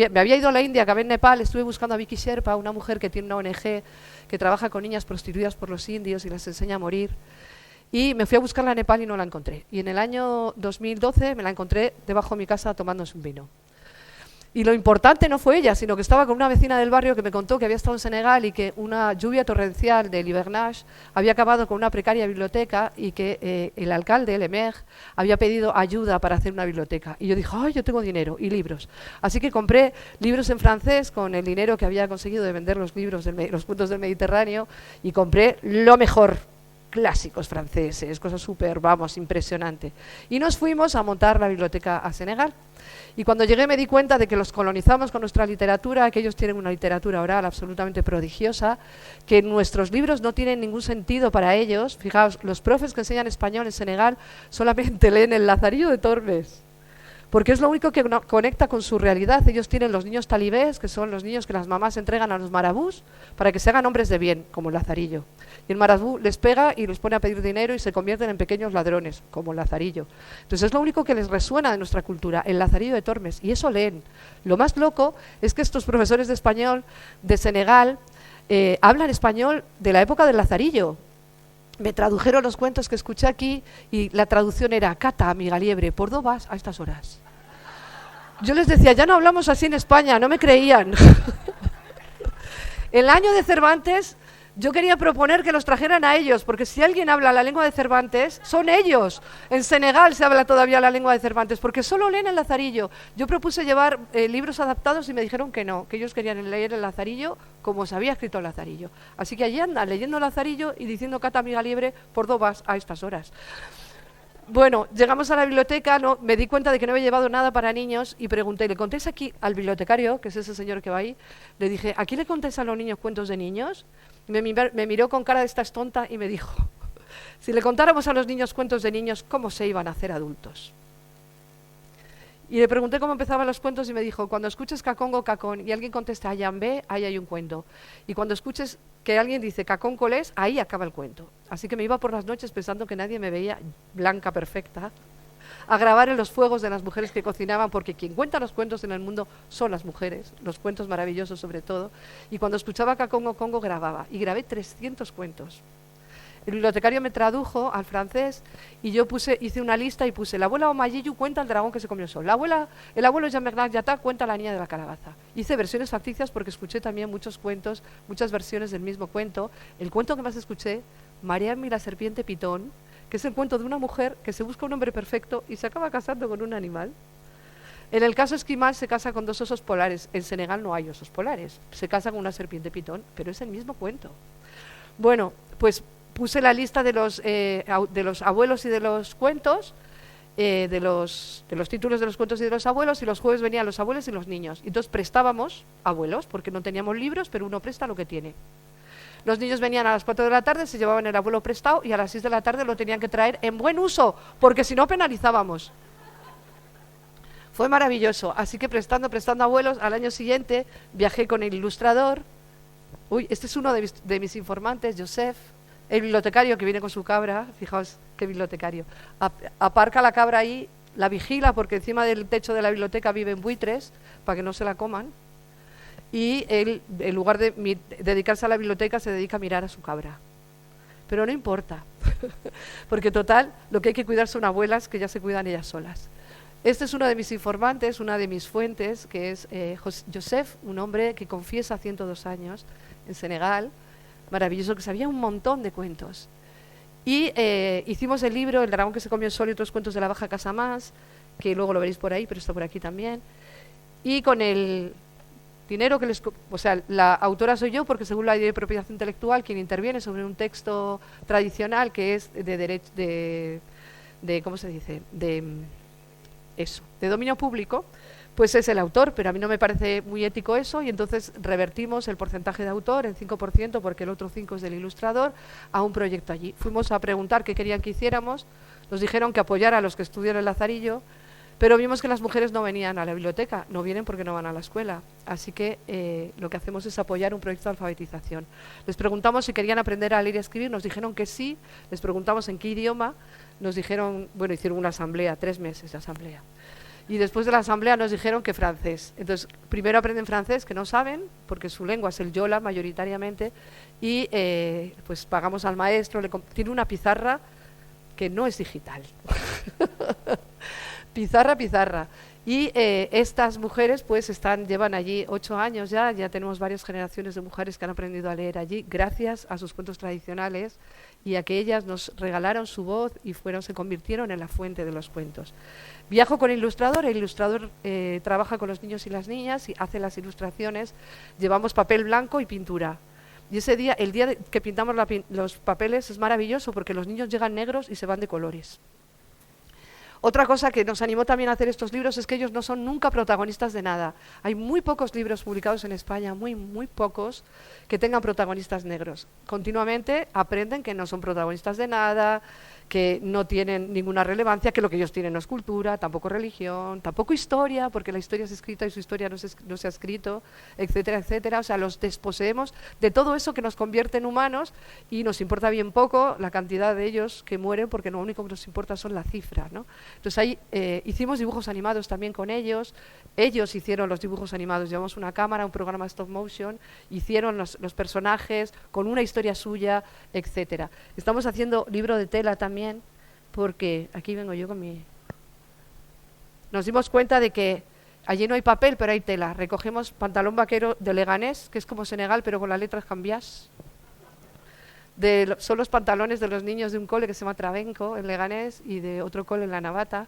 me había ido a la India, acabé en Nepal, estuve buscando a Vicky Sherpa, una mujer que tiene una ONG que trabaja con niñas prostituidas por los indios y las enseña a morir. Y me fui a buscarla a Nepal y no la encontré. Y en el año 2012 me la encontré debajo de mi casa tomándose un vino. Y lo importante no fue ella, sino que estaba con una vecina del barrio que me contó que había estado en Senegal y que una lluvia torrencial del hivernage había acabado con una precaria biblioteca y que el alcalde, el Emer, había pedido ayuda para hacer una biblioteca. Y yo dije, ¡ay, yo tengo dinero y libros! Así que compré libros en francés con el dinero que había conseguido de vender los libros, los cuentos del Mediterráneo, y compré lo mejor, clásicos franceses, cosas súper, impresionante. Y nos fuimos a montar la biblioteca a Senegal. Y cuando llegué me di cuenta de que los colonizamos con nuestra literatura, que ellos tienen una literatura oral absolutamente prodigiosa, que nuestros libros no tienen ningún sentido para ellos. Fijaos, los profes que enseñan español en Senegal solamente leen El Lazarillo de Tormes, porque es lo único que conecta con su realidad. Ellos tienen los niños talibés, que son los niños que las mamás entregan a los marabús para que se hagan hombres de bien, como el Lazarillo. Y el marabú les pega y los pone a pedir dinero y se convierten en pequeños ladrones, como el Lazarillo. Entonces es lo único que les resuena de nuestra cultura, el Lazarillo de Tormes, y eso leen. Lo más loco es que estos profesores de español de Senegal hablan español de la época del Lazarillo. Me tradujeron los cuentos que escuché aquí y la traducción era: Cata, amiga liebre, ¿por dónde vas a estas horas? Yo les decía, ya no hablamos así en España, no me creían. El año de Cervantes, yo quería proponer que los trajeran a ellos, porque si alguien habla la lengua de Cervantes, son ellos. En Senegal se habla todavía la lengua de Cervantes, porque solo leen el Lazarillo. Yo propuse llevar libros adaptados y me dijeron que no, que ellos querían leer el Lazarillo como se había escrito el Lazarillo. Así que allí andan leyendo el Lazarillo y diciendo: Cata, amiga liebre, ¿por dónde vas a estas horas? Bueno, llegamos a la biblioteca, me di cuenta de que no había llevado nada para niños y pregunté, ¿le contéis aquí al bibliotecario, que es ese señor que va ahí? Le dije, ¿aquí le contéis a los niños cuentos de niños? Me miró con cara de "estás tonta" y me dijo, si le contáramos a los niños cuentos de niños, ¿cómo se iban a hacer adultos? Y le pregunté cómo empezaban los cuentos y me dijo, cuando escuches cacongo, cacón, y alguien contesta ayambé, ahí hay un cuento. Y cuando escuches que alguien dice cacón colés, ahí acaba el cuento. Así que me iba por las noches pensando que nadie me veía blanca, perfecta, a grabar en los fuegos de las mujeres que cocinaban, porque quien cuenta los cuentos en el mundo son las mujeres, los cuentos maravillosos sobre todo. Y cuando escuchaba cacongo, congo, grababa. Y grabé 300 cuentos. El bibliotecario me tradujo al francés y yo hice una lista y puse: la abuela Omayiyu cuenta el dragón que se comió el sol. El abuelo Jean-Bernard Yatta cuenta la niña de la calabaza. Hice versiones facticias porque escuché también muchos cuentos, muchas versiones del mismo cuento. El cuento que más escuché, Mariam y la serpiente pitón, que es el cuento de una mujer que se busca un hombre perfecto y se acaba casando con un animal. En el caso esquimal se casa con 2 osos polares. En Senegal no hay osos polares. Se casa con una serpiente pitón, pero es el mismo cuento. Bueno, pues puse la lista de los abuelos y de los cuentos, de los títulos de los cuentos y de los abuelos, y los jueves venían los abuelos y los niños. Y entonces prestábamos abuelos, porque no teníamos libros, pero uno presta lo que tiene. Los niños venían a las 4 de la tarde, se llevaban el abuelo prestado y a las 6 de la tarde lo tenían que traer en buen uso, porque si no penalizábamos. Fue maravilloso, así que prestando abuelos. Al año siguiente viajé con el ilustrador. Este es uno de mis informantes, Joseph. El bibliotecario que viene con su cabra, fijaos qué bibliotecario, aparca la cabra ahí, la vigila porque encima del techo de la biblioteca viven buitres para que no se la coman, y él, en lugar de dedicarse a la biblioteca, se dedica a mirar a su cabra. Pero no importa, porque total, lo que hay que cuidar son abuelas que ya se cuidan ellas solas. Este es uno de mis informantes, una de mis fuentes, que es Joseph, un hombre que confiesa 102 años en Senegal, maravilloso, que sabía un montón de cuentos. Y hicimos el libro El dragón que se comió el sol y otros cuentos de la Baja Casamás, que luego lo veréis por ahí, pero está por aquí también. Y con el dinero que la autora soy yo, porque según la ley de propiedad intelectual, quien interviene sobre un texto tradicional que es de derecho, ¿cómo se dice? De dominio público, pues es el autor, pero a mí no me parece muy ético eso, y entonces revertimos el porcentaje de autor en 5%, porque el otro 5% es del ilustrador, a un proyecto allí. Fuimos a preguntar qué querían que hiciéramos, nos dijeron que apoyara a los que estudian el Lazarillo, pero vimos que las mujeres no venían a la biblioteca, no vienen porque no van a la escuela, así que lo que hacemos es apoyar un proyecto de alfabetización. Les preguntamos si querían aprender a leer y a escribir, nos dijeron que sí, les preguntamos en qué idioma, nos dijeron, hicieron una asamblea, 3 meses de asamblea. Y después de la asamblea nos dijeron que francés. Entonces, primero aprenden francés, que no saben, porque su lengua es el yola mayoritariamente, y pues pagamos al maestro, tiene una pizarra que no es digital. pizarra. Y estas mujeres pues llevan allí 8 años ya tenemos varias generaciones de mujeres que han aprendido a leer allí, gracias a sus cuentos tradicionales y a que ellas nos regalaron su voz y se convirtieron en la fuente de los cuentos. Viajo con el ilustrador trabaja con los niños y las niñas y hace las ilustraciones, llevamos papel blanco y pintura. Y ese día, el día que pintamos los papeles es maravilloso porque los niños llegan negros y se van de colores. Otra cosa que nos animó también a hacer estos libros es que ellos no son nunca protagonistas de nada. Hay muy pocos libros publicados en España, muy pocos, que tengan protagonistas negros. Continuamente aprenden que no son protagonistas de nada, que no tienen ninguna relevancia, que lo que ellos tienen no es cultura, tampoco religión, tampoco historia, porque la historia es escrita y su historia no se ha escrito, etcétera, etcétera. O sea, los desposeemos de todo eso que nos convierte en humanos y nos importa bien poco la cantidad de ellos que mueren, porque lo único que nos importa son la cifra, ¿no? Entonces ahí hicimos dibujos animados también con ellos hicieron los dibujos animados, llevamos una cámara, un programa stop motion, hicieron los personajes con una historia suya, etcétera. Estamos haciendo libro de tela también, porque aquí vengo yo con mi... Nos dimos cuenta de que allí no hay papel, pero hay tela. Recogemos pantalón vaquero de Leganés, que es como Senegal, pero con las letras cambiadas. Son los pantalones de los niños de un cole que se llama Travenco, en Leganés, y de otro cole en La Navata,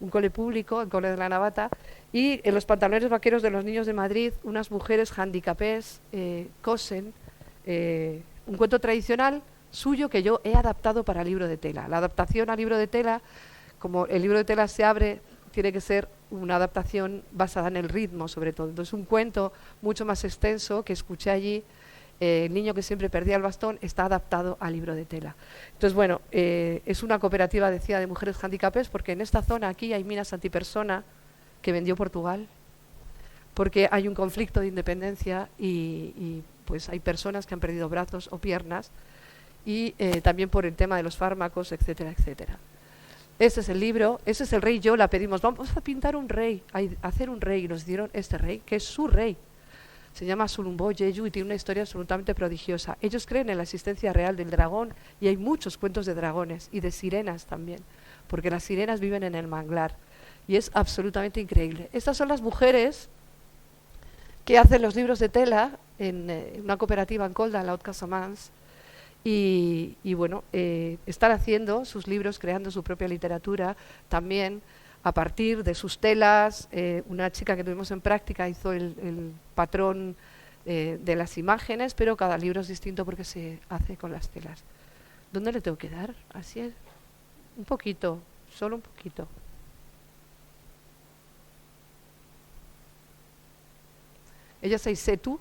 un cole público, el cole de La Navata, y en los pantalones vaqueros de los niños de Madrid, unas mujeres handicapés cosen un cuento tradicional suyo que yo he adaptado para libro de tela. La adaptación al libro de tela, como el libro de tela se abre, tiene que ser una adaptación basada en el ritmo, sobre todo. Entonces, un cuento mucho más extenso que escuché allí, el niño que siempre perdía el bastón, está adaptado al libro de tela. Entonces, bueno, es una cooperativa, decía, de mujeres handicapés, porque en esta zona aquí hay minas antipersona que vendió Portugal, porque hay un conflicto de independencia y pues hay personas que han perdido brazos o piernas, y también por el tema de los fármacos, etcétera, etcétera. Este es el libro, ese es el rey. Yo la pedimos, vamos a pintar un rey, a hacer un rey, y nos dieron este rey, que es su rey. Se llama Sulumbo Yeyu y tiene una historia absolutamente prodigiosa. Ellos creen en la existencia real del dragón y hay muchos cuentos de dragones y de sirenas también, porque las sirenas viven en el manglar y es absolutamente increíble. Estas son las mujeres que hacen los libros de tela en una cooperativa en Colda, en la Haute Casamance, y bueno, están haciendo sus libros, creando su propia literatura también a partir de sus telas. Una chica que tuvimos en práctica hizo el patrón de las imágenes, pero cada libro es distinto porque se hace con las telas. ¿Dónde le tengo que dar? Así es. Un poquito, solo un poquito. Ella es Aisetu,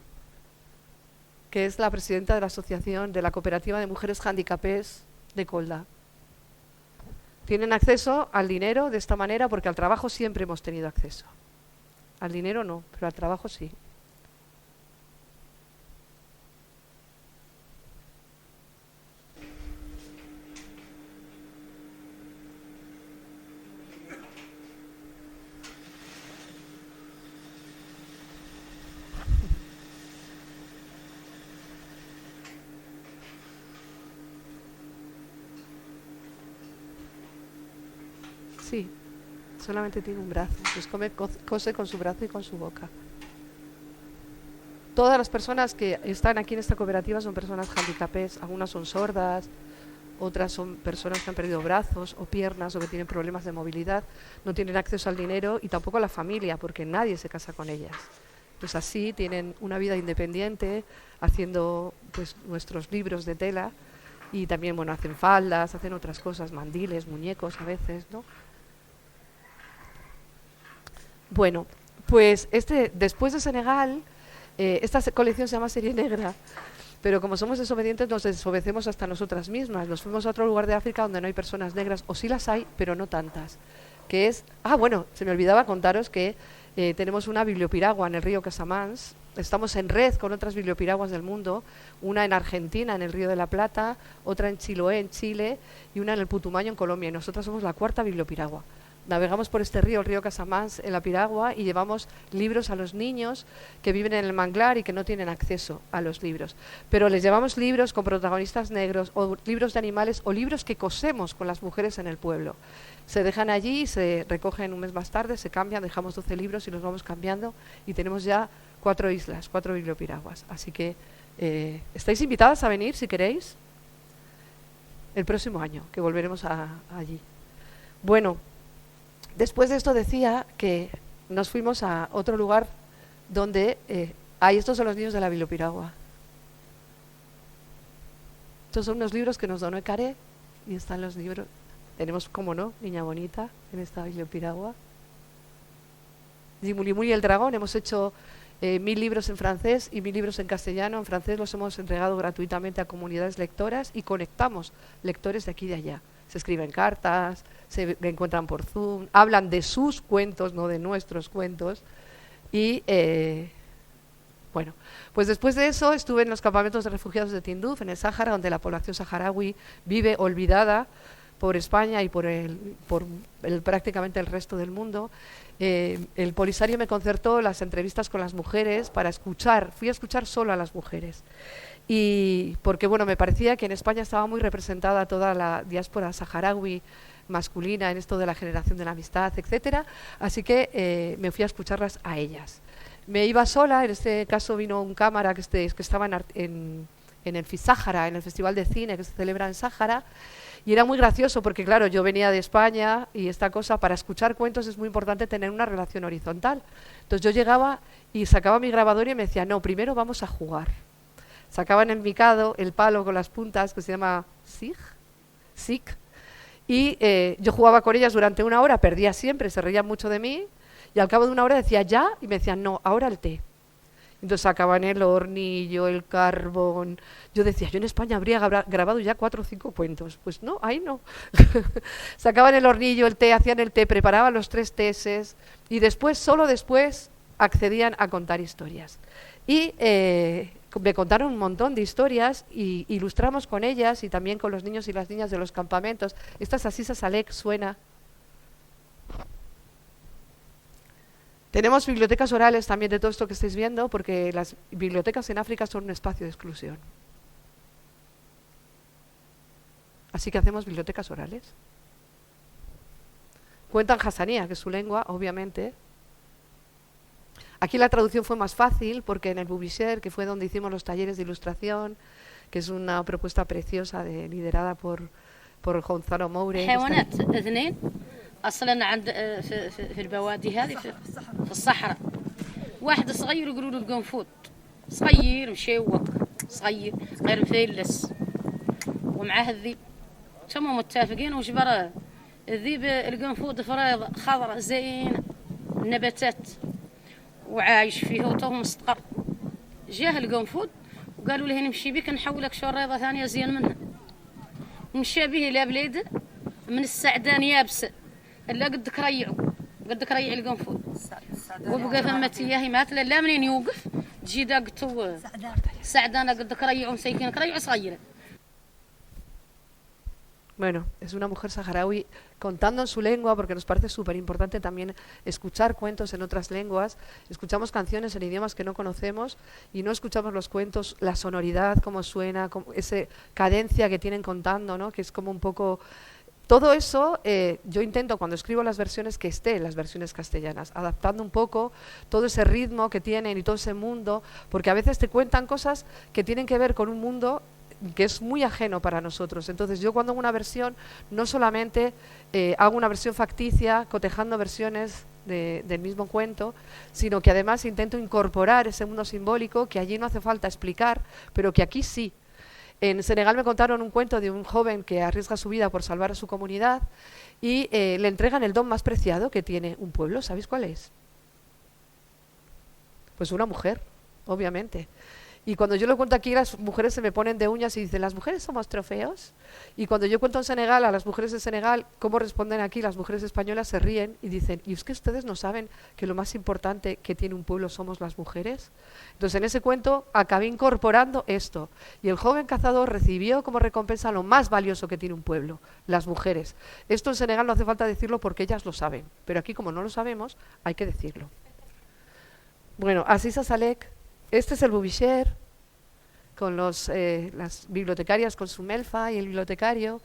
que es la presidenta de la asociación de la cooperativa de mujeres handicapés de Colda. Tienen acceso al dinero de esta manera porque al trabajo siempre hemos tenido acceso. Al dinero no, pero al trabajo sí. Sí, solamente tiene un brazo, pues cose con su brazo y con su boca. Todas las personas que están aquí en esta cooperativa son personas handicapés, algunas son sordas, otras son personas que han perdido brazos o piernas o que tienen problemas de movilidad, no tienen acceso al dinero y tampoco a la familia porque nadie se casa con ellas. Pues así tienen una vida independiente haciendo pues nuestros libros de tela y también bueno, hacen faldas, hacen otras cosas, mandiles, muñecos a veces, ¿no? Bueno, pues después de Senegal, esta colección se llama Serie Negra, pero como somos desobedientes nos desobedecemos hasta nosotras mismas. Nos fuimos a otro lugar de África donde no hay personas negras, o sí las hay, pero no tantas. Que es, bueno, se me olvidaba contaros que tenemos una bibliopiragua en el río Casamance. Estamos en red con otras bibliopiraguas del mundo, una en Argentina, en el Río de la Plata, otra en Chiloé, en Chile, y una en el Putumayo, en Colombia. Y nosotras somos la cuarta bibliopiragua. Navegamos por este río, el río Casamance, en la piragua, y llevamos libros a los niños que viven en el manglar y que no tienen acceso a los libros. Pero les llevamos libros con protagonistas negros, o libros de animales, o libros que cosemos con las mujeres en el pueblo. Se dejan allí, se recogen un mes más tarde, se cambian, dejamos 12 libros y los vamos cambiando, y tenemos ya 4 islas, 4 bibliopiraguas. Así que estáis invitadas a venir, si queréis, el próximo año, que volveremos allí. Bueno, después de esto decía que nos fuimos a otro lugar donde estos son los niños de la bibliopiragua. Estos son unos libros que nos donó Ecaré y están los libros. Tenemos, como no, Niña Bonita en esta bibliopiragua. Jimulimuli y el dragón, hemos hecho 1000 libros en francés y 1000 libros en castellano. En francés los hemos entregado gratuitamente a comunidades lectoras y conectamos lectores de aquí y de allá. se escriben cartas, se encuentran por Zoom, hablan de sus cuentos, no de nuestros cuentos. Y bueno, pues después de eso estuve en los campamentos de refugiados de Tinduf, en el Sáhara, donde la población saharaui vive olvidada por España y por prácticamente el resto del mundo. El Polisario me concertó las entrevistas con las mujeres para escuchar, fui a escuchar solo a las mujeres. Y porque bueno, me parecía que en España estaba muy representada toda la diáspora saharaui masculina en esto de la generación de la amistad, etcétera, así que me fui a escucharlas a ellas. Me iba sola, en este caso vino un cámara que estaba en el FISáhara, en el Festival de Cine que se celebra en Sáhara, y era muy gracioso porque claro, yo venía de España y esta cosa, para escuchar cuentos es muy importante tener una relación horizontal. Entonces yo llegaba y sacaba mi grabador y me decía, no, primero vamos a jugar. Sacaban el micado, el palo con las puntas, que se llama SIG, y yo jugaba con ellas durante 1 hora, perdía siempre, se reían mucho de mí, y al cabo de 1 hora decía ya, y me decían, no, ahora el té. Entonces sacaban el hornillo, el carbón. Yo decía, yo en España habría grabado ya 4 o 5 cuentos. Pues no, ahí no. Sacaban el hornillo, el té, hacían el té, preparaban los 3 teses, y después, solo después, accedían a contar historias. Y me contaron un montón de historias y ilustramos con ellas y también con los niños y las niñas de los campamentos. Esta es Aziza Salek, suena. Tenemos bibliotecas orales también de todo esto que estáis viendo, porque las bibliotecas en África son un espacio de exclusión. Así que hacemos bibliotecas orales. Cuentan hasanía, que es su lengua, obviamente. Aquí la traducción fue más fácil porque en el Bubisher, que fue donde hicimos los talleres de ilustración, que es una propuesta preciosa liderada por Gonzalo Moure.
اصلا عند في البوادي هذه في الصحراء واحد صغير يقولوا له القنفوط صغير مشوق صغير غير مفلس ومعاه الذيب تمام متفقين وش براه الذيب القنفوط فريض خضراء زين نباتات وعايش فيها وتوه مستقر جاه القنفوط وقالوا له نمشي بك نحولك شريضه ثانيه زين منها مشى به الى بليده من السعدان يابسه لا قدك ريع القنفذ وبقى ثمة اياه مات لا منين يوقف تجي داقته سعدانه قدك ريع ومسيكينك ريع صغيره.
Bueno, es una mujer saharaui contando en su lengua, porque nos parece súper importante también escuchar cuentos en otras lenguas. Escuchamos canciones en idiomas que no conocemos y no escuchamos los cuentos, la sonoridad, cómo suena, esa cadencia que tienen contando, ¿no? Que es como un poco... Todo eso yo intento cuando escribo las versiones que esté en las versiones castellanas, adaptando un poco todo ese ritmo que tienen y todo ese mundo, porque a veces te cuentan cosas que tienen que ver con un mundo que es muy ajeno para nosotros. Entonces yo cuando hago una versión no solamente hago una versión facticia cotejando versiones del mismo cuento, sino que además intento incorporar ese mundo simbólico que allí no hace falta explicar, pero que aquí sí. En Senegal me contaron un cuento de un joven que arriesga su vida por salvar a su comunidad y le entregan el don más preciado que tiene un pueblo. ¿Sabéis cuál es? Pues una mujer, obviamente. Y cuando yo lo cuento aquí, las mujeres se me ponen de uñas y dicen, ¿las mujeres somos trofeos? Y cuando yo cuento en Senegal, a las mujeres de Senegal, ¿cómo responden aquí? Las mujeres españolas se ríen y dicen, ¿y es que ustedes no saben que lo más importante que tiene un pueblo somos las mujeres? Entonces en ese cuento acabé incorporando esto. Y el joven cazador recibió como recompensa lo más valioso que tiene un pueblo, las mujeres. Esto en Senegal no hace falta decirlo porque ellas lo saben. Pero aquí, como no lo sabemos, hay que decirlo. Bueno, Aziza Salek. Este es el Bubisher, con las bibliotecarias con su melfa y el bibliotecario.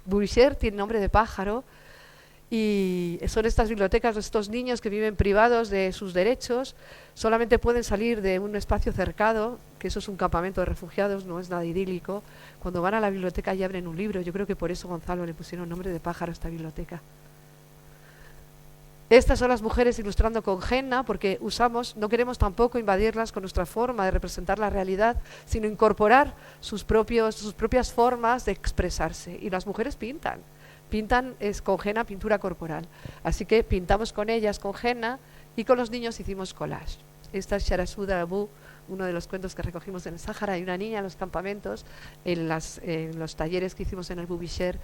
Bubisher tiene nombre de pájaro y son estas bibliotecas, estos niños que viven privados de sus derechos, solamente pueden salir de un espacio cercado, que eso es un campamento de refugiados, no es nada idílico. Cuando van a la biblioteca y abren un libro, yo creo que por eso Gonzalo le pusieron nombre de pájaro a esta biblioteca. Estas son las mujeres ilustrando con henna, porque no queremos tampoco invadirlas con nuestra forma de representar la realidad, sino incorporar sus propias formas de expresarse. Y las mujeres pintan con henna, pintura corporal. Así que pintamos con ellas con henna y con los niños hicimos collage. Esta es Sharasuda Abu, uno de los cuentos que recogimos en el Sáhara. Hay una niña en los campamentos, en los talleres que hicimos en el Bubisher,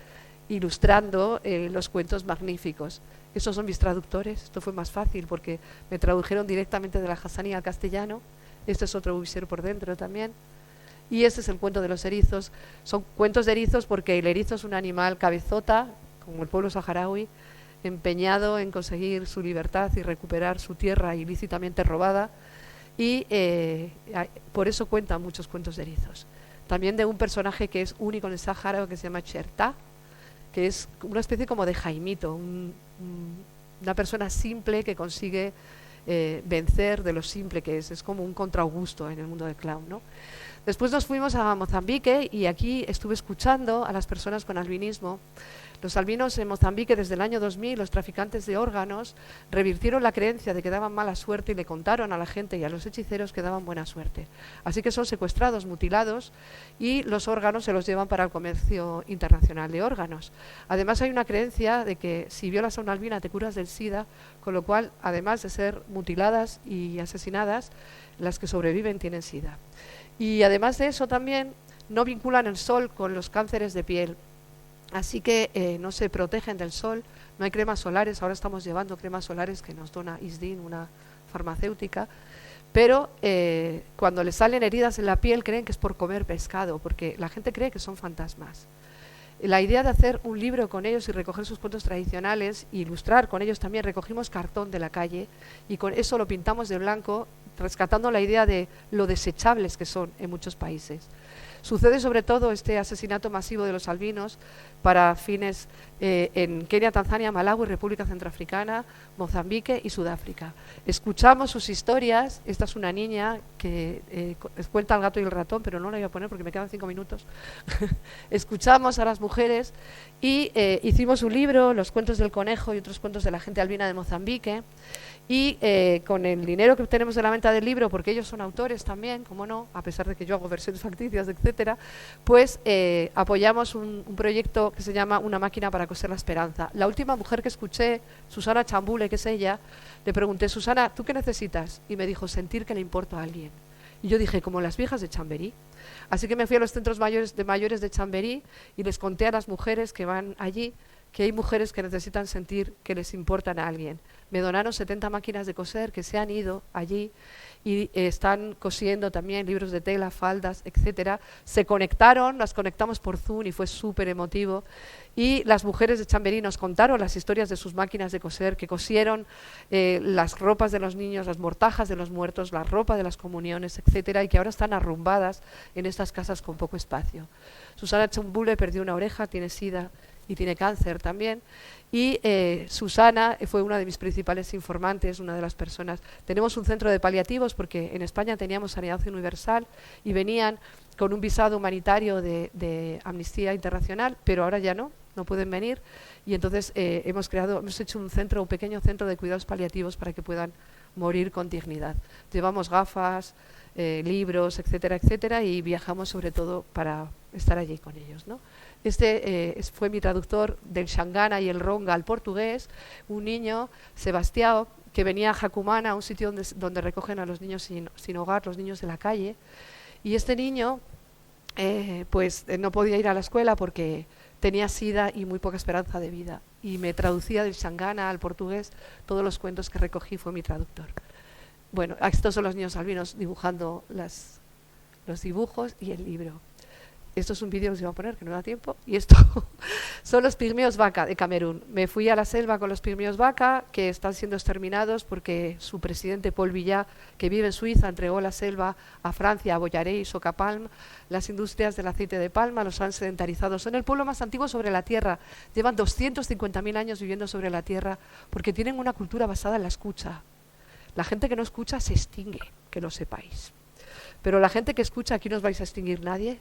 ilustrando los cuentos magníficos. Esos son mis traductores. Esto fue más fácil porque me tradujeron directamente de la Hassani al castellano. Este es otro Ubisher por dentro también. Y este es el cuento de los erizos. Son cuentos de erizos porque el erizo es un animal cabezota, como el pueblo saharaui, empeñado en conseguir su libertad y recuperar su tierra ilícitamente robada. Y por eso cuentan muchos cuentos de erizos. También de un personaje que es único en el Sáhara, que se llama Cherta, que es una especie como de Jaimito, una persona simple que consigue vencer de lo simple que es como un Contra Augusto en el mundo del clown, ¿no? Después nos fuimos a Mozambique y aquí estuve escuchando a las personas con albinismo. Los albinos en Mozambique desde el año 2000, los traficantes de órganos, revirtieron la creencia de que daban mala suerte y le contaron a la gente y a los hechiceros que daban buena suerte. Así que son secuestrados, mutilados y los órganos se los llevan para el comercio internacional de órganos. Además hay una creencia de que si violas a una albina te curas del SIDA, con lo cual, además de ser mutiladas y asesinadas, las que sobreviven tienen SIDA. Y además de eso también no vinculan el sol con los cánceres de piel. Así que no se protegen del sol, no hay cremas solares. Ahora estamos llevando cremas solares que nos dona ISDIN, una farmacéutica, pero cuando les salen heridas en la piel creen que es por comer pescado, porque la gente cree que son fantasmas. La idea de hacer un libro con ellos y recoger sus cuentos tradicionales e ilustrar con ellos también, recogimos cartón de la calle y con eso lo pintamos de blanco, rescatando la idea de lo desechables que son en muchos países. Sucede sobre todo este asesinato masivo de los albinos para fines en Kenia, Tanzania, Malawi, República Centroafricana, Mozambique y Sudáfrica. Escuchamos sus historias. Esta es una niña que cuenta El gato y el ratón, pero no la voy a poner porque me quedan 5 minutos. Escuchamos a las mujeres y hicimos un libro, Los cuentos del conejo y otros cuentos de la gente albina de Mozambique. Y con el dinero que obtenemos de la venta del libro, porque ellos son autores también, como no, a pesar de que yo hago versiones facticias, etcétera, pues apoyamos un proyecto que se llama Una máquina para coser la esperanza. La última mujer que escuché, Susana Chambule, que es ella, le pregunté, Susana, ¿tú qué necesitas? Y me dijo, sentir que le importo a alguien. Y yo dije, como las viejas de Chamberí. Así que me fui a los centros mayores de Chamberí y les conté a las mujeres que van allí que hay mujeres que necesitan sentir que les importan a alguien. Me donaron 70 máquinas de coser que se han ido allí y están cosiendo también libros de tela, faldas, etcétera. Se conectaron, las conectamos por Zoom y fue súper emotivo. Y las mujeres de Chamberí nos contaron las historias de sus máquinas de coser, que cosieron las ropas de los niños, las mortajas de los muertos, la ropa de las comuniones, etcétera, y que ahora están arrumbadas en estas casas con poco espacio. Susana Chambule perdió una oreja, tiene SIDA y tiene cáncer también. Y Susana fue una de mis principales informantes, una de las personas. Tenemos un centro de paliativos porque en España teníamos sanidad universal y venían con un visado humanitario de Amnistía Internacional, pero ahora ya no pueden venir. Y entonces hemos hecho un pequeño centro de cuidados paliativos para que puedan morir con dignidad. Llevamos gafas, libros, etcétera, etcétera, y viajamos sobre todo para estar allí con ellos, ¿no? Fue mi traductor del Xangana y el Ronga al portugués, un niño, Sebastião, que venía a Jacumana, un sitio donde recogen a los niños sin hogar, los niños de la calle. Y este niño no podía ir a la escuela porque tenía SIDA y muy poca esperanza de vida. Y me traducía del Xangana al portugués, todos los cuentos que recogí, fue mi traductor. Bueno, estos son los niños albinos dibujando los dibujos y el libro. Esto es un vídeo que se va a poner, que no da tiempo. Y esto son los pigmeos vaca de Camerún. Me fui a la selva con los pigmeos vaca, que están siendo exterminados porque su presidente Paul Biya, que vive en Suiza, entregó la selva a Francia, a Boyaré y Socapalm. Las industrias del aceite de palma los han sedentarizado. Son el pueblo más antiguo sobre la tierra. Llevan 250.000 años viviendo sobre la tierra porque tienen una cultura basada en la escucha. La gente que no escucha se extingue, que lo sepáis. Pero la gente que escucha, aquí no os vais a extinguir nadie.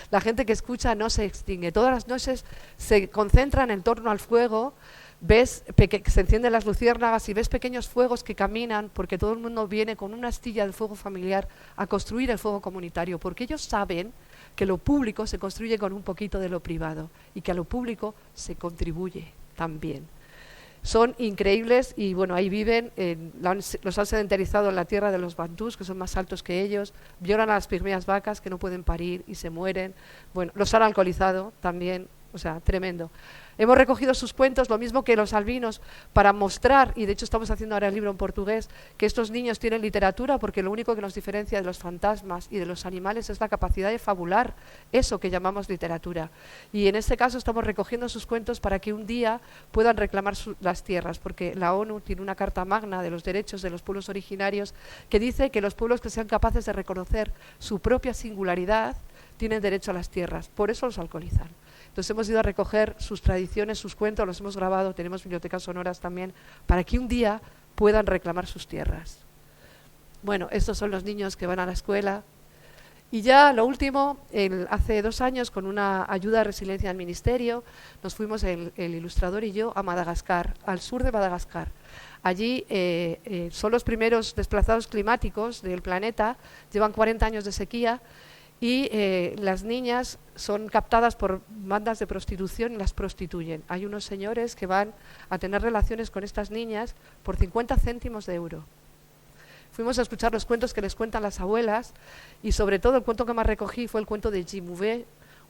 La gente que escucha no se extingue. Todas las noches se concentran en torno al fuego, ves que se encienden las luciérnagas y ves pequeños fuegos que caminan porque todo el mundo viene con una astilla del fuego familiar a construir el fuego comunitario, porque ellos saben que lo público se construye con un poquito de lo privado y que a lo público se contribuye también. Son increíbles y bueno, ahí viven, los han sedentarizado en la tierra de los bantús, que son más altos que ellos, violan a las pigmeas vacas que no pueden parir y se mueren. Bueno, los han alcoholizado también O sea, tremendo. Hemos recogido sus cuentos, lo mismo que los albinos, para mostrar, y de hecho estamos haciendo ahora el libro en portugués, que estos niños tienen literatura, porque lo único que nos diferencia de los fantasmas y de los animales es la capacidad de fabular, eso que llamamos literatura. Y en este caso estamos recogiendo sus cuentos para que un día puedan reclamar las tierras, porque la ONU tiene una Carta Magna de los derechos de los pueblos originarios que dice que los pueblos que sean capaces de reconocer su propia singularidad tienen derecho a las tierras, por eso los alcoholizan. Entonces hemos ido a recoger sus tradiciones, sus cuentos, los hemos grabado, tenemos bibliotecas sonoras también, para que un día puedan reclamar sus tierras. Bueno, estos son los niños que van a la escuela. Y ya lo último, hace 2 años, con una ayuda de Resiliencia del Ministerio, nos fuimos el ilustrador y yo a Madagascar, al sur de Madagascar. Allí son los primeros desplazados climáticos del planeta, llevan 40 años de sequía, y las niñas son captadas por bandas de prostitución y las prostituyen. Hay unos señores que van a tener relaciones con estas niñas por 50 céntimos de euro. Fuimos a escuchar los cuentos que les cuentan las abuelas y sobre todo el cuento que más recogí fue el cuento de Jimouvé,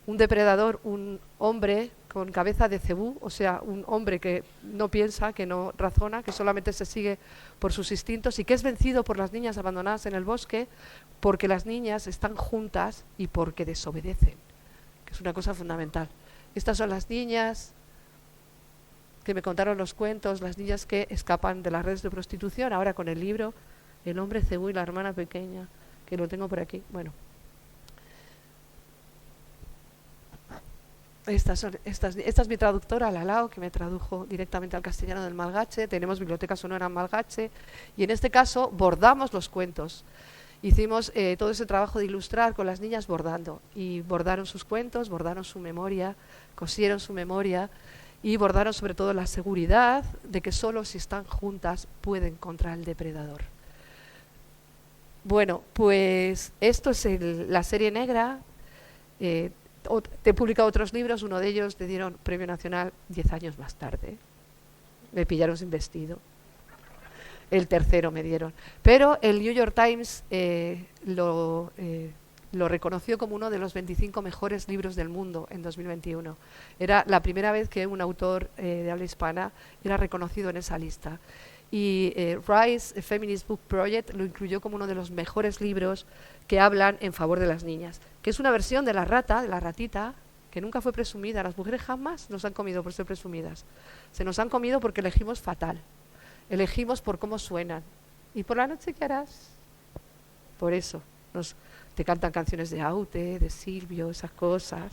un depredador, un hombre con cabeza de cebú, o sea, un hombre que no piensa, que no razona, que solamente se sigue por sus instintos y que es vencido por las niñas abandonadas en el bosque porque las niñas están juntas y porque desobedecen, que es una cosa fundamental. Estas son las niñas que me contaron los cuentos, las niñas que escapan de las redes de prostitución, ahora con el libro El hombre cebú y la hermana pequeña, que lo tengo por aquí. Bueno, esta es mi traductora, Lalao, que me tradujo directamente al castellano del malgache. Tenemos biblioteca sonora en malgache y en este caso bordamos los cuentos. Hicimos todo ese trabajo de ilustrar con las niñas bordando, y bordaron sus cuentos, bordaron su memoria, cosieron su memoria y bordaron sobre todo la seguridad de que solo si están juntas pueden contra el depredador. Bueno, pues esto es la serie negra. Te he publicado otros libros, uno de ellos te dieron Premio Nacional 10 años más tarde. Me pillaron sin vestido. El tercero me dieron. Pero el New York Times lo reconoció como uno de los 25 mejores libros del mundo en 2021. Era la primera vez que un autor de habla hispana era reconocido en esa lista. Y Rise, a Feminist Book Project, lo incluyó como uno de los mejores libros que hablan en favor de las niñas, que es una versión de la rata, de la ratita, que nunca fue presumida. Las mujeres jamás nos han comido por ser presumidas. Se nos han comido porque elegimos fatal. Elegimos por cómo suenan. ¿Y por la noche qué harás? Por eso. Te cantan canciones de Aute, de Silvio, esas cosas.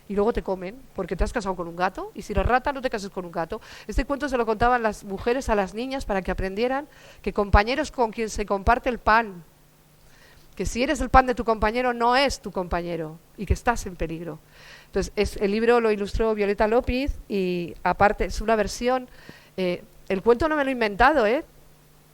Y luego te comen, porque te has casado con un gato, y si eres rata no te cases con un gato. Este cuento se lo contaban las mujeres a las niñas para que aprendieran que compañeros con quien se comparte el pan, que si eres el pan de tu compañero no es tu compañero y que estás en peligro. Entonces el libro lo ilustró Violeta López y aparte es una versión, el cuento no me lo he inventado,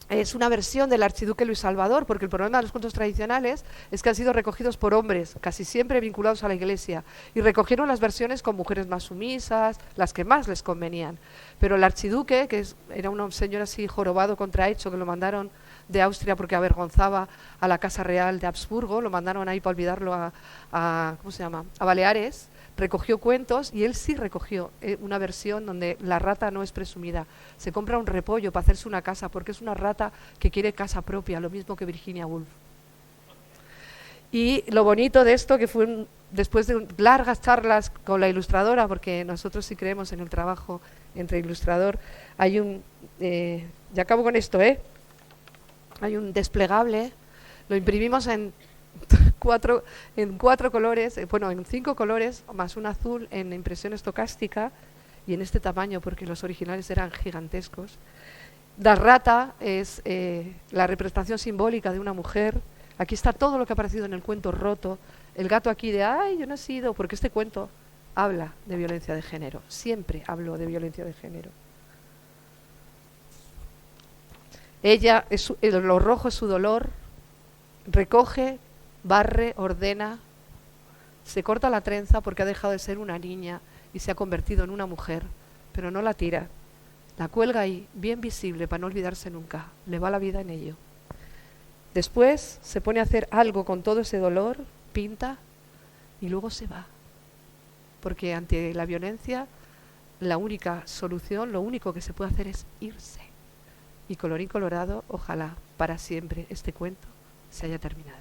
es una versión del archiduque Luis Salvador, porque el problema de los cuentos tradicionales es que han sido recogidos por hombres, casi siempre vinculados a la iglesia, y recogieron las versiones con mujeres más sumisas, las que más les convenían. Pero el archiduque, que era un señor así jorobado, contrahecho, que lo mandaron de Austria porque avergonzaba a la Casa Real de Habsburgo, lo mandaron ahí para olvidarlo a Baleares, recogió cuentos y él sí recogió una versión donde la rata no es presumida. Se compra un repollo para hacerse una casa porque es una rata que quiere casa propia, lo mismo que Virginia Woolf. Y lo bonito de esto, que fue después de largas charlas con la ilustradora, porque nosotros sí creemos en el trabajo entre ilustrador, hay ya acabo con esto, hay un desplegable, lo imprimimos en 4 colores, en 5 colores, más un azul en impresión estocástica y en este tamaño porque los originales eran gigantescos. La rata es la representación simbólica de una mujer. Aquí está todo lo que ha aparecido en el cuento roto. El gato aquí de, ay, yo no he sido, porque este cuento habla de violencia de género. Siempre habló de violencia de género. Ella, lo rojo es su dolor, recoge, barre, ordena, se corta la trenza porque ha dejado de ser una niña y se ha convertido en una mujer, pero no la tira, la cuelga ahí, bien visible para no olvidarse nunca, le va la vida en ello. Después se pone a hacer algo con todo ese dolor, pinta y luego se va. porque ante la violencia la única solución, lo único que se puede hacer es irse. Y colorín colorado, ojalá para siempre este cuento se haya terminado.